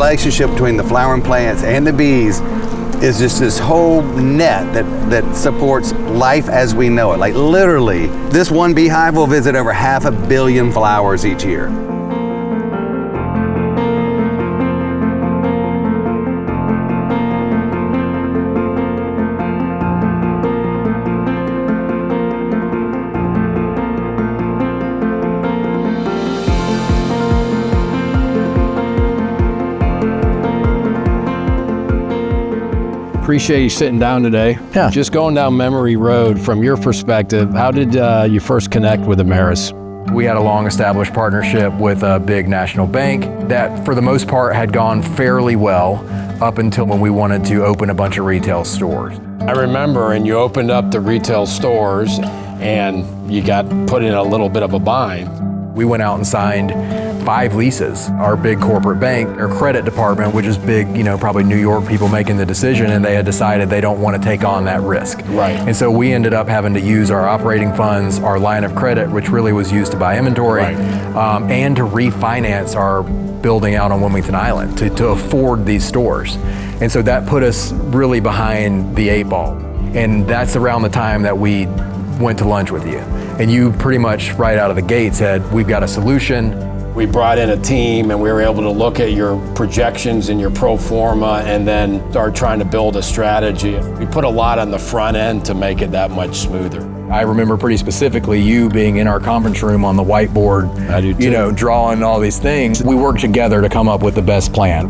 relationship between the flowering plants and the bees is just this whole net that supports life as we know it. Like literally, this one beehive will visit over 500 million flowers each year. Appreciate you sitting down today. Yeah. Just going down memory road, from your perspective, how did you first connect with Ameris? We had a long-established partnership with a big national bank that, for the most part, had gone fairly well up until when we wanted to open a bunch of retail stores. I remember, and you opened up the retail stores, and you got put in a little bit of a bind. We went out and signed 5 leases. Our big corporate bank, their credit department, which is big, probably New York people making the decision, and they had decided they don't want to take on that risk. Right. And so we ended up having to use our operating funds, our line of credit, which really was used to buy inventory, Right. And to refinance our building out on Wilmington Island to afford these stores. And so that put us really behind the 8 ball. And that's around the time that we went to lunch with you. And you pretty much right out of the gate said, we've got a solution. We brought in a team, and we were able to look at your projections and your pro forma and then start trying to build a strategy. We put a lot on the front end to make it that much smoother. I remember pretty specifically you being in our conference room on the whiteboard, I do too. Drawing all these things. We worked together to come up with the best plan.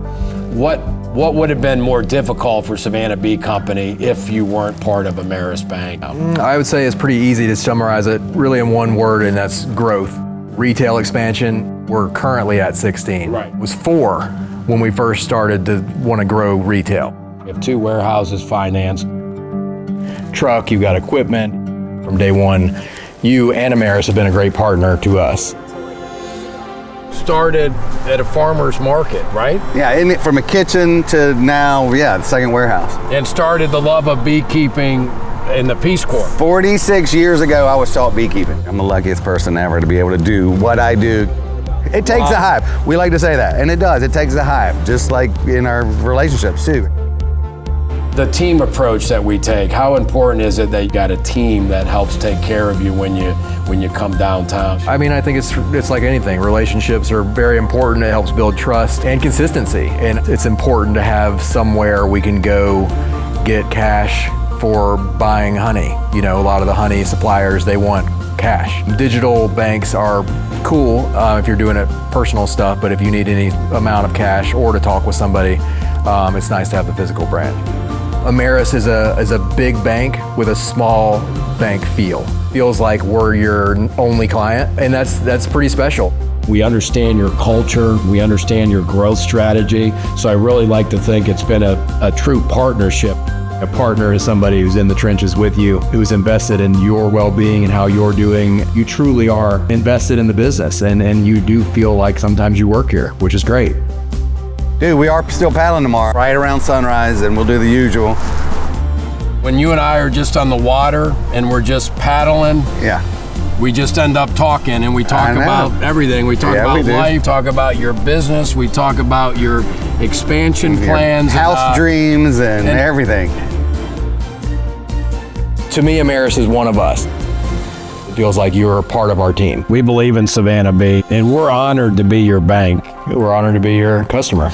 What would have been more difficult for Savannah Bee Company if you weren't part of Ameris Bank? I would say it's pretty easy to summarize it really in one word, and that's growth. Retail expansion, we're currently at 16. Right. It was 4 when we first started to want to grow retail. We have 2 warehouses financed. Truck, you've got equipment. From day one, you and Ameris have been a great partner to us. Started at a farmer's market, right? Yeah, isn't it from a kitchen to now, the second warehouse. And started the love of beekeeping in the Peace Corps. 46 years ago, I was taught beekeeping. I'm the luckiest person ever to be able to do what I do. It takes a hive. We like to say that, and it does. It takes a hive, just like in our relationships too. The team approach that we take, how important is it that you got a team that helps take care of you when you come downtown? I mean, I think it's like anything. Relationships are very important. It helps build trust and consistency. And it's important to have somewhere we can go get cash for buying honey. A lot of the honey suppliers, they want cash. Digital banks are cool if you're doing it personal stuff, but if you need any amount of cash or to talk with somebody, it's nice to have the physical branch. Ameris is a big bank with a small bank feel. Feels like we're your only client, and that's pretty special. We understand your culture, we understand your growth strategy, so I really like to think it's been a true partnership. A partner is somebody who's in the trenches with you, who's invested in your well-being and how you're doing. You truly are invested in the business, and you do feel like sometimes you work here, which is great. Dude, we are still paddling tomorrow, right around sunrise, and we'll do the usual. When you and I are just on the water and we're just paddling, we just end up talking, and we talk about everything. We talk about life, talk about your business, we talk about your expansion plans. House dreams and everything. To me, Ameris is one of us. It feels like you're a part of our team. We believe in Savannah Bee, and we're honored to be your bank. We're honored to be your customer.